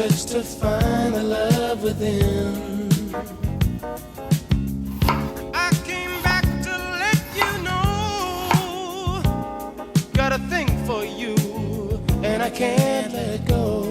search to find the love within. I came back to let you know, got a thing for you, and I can't let go.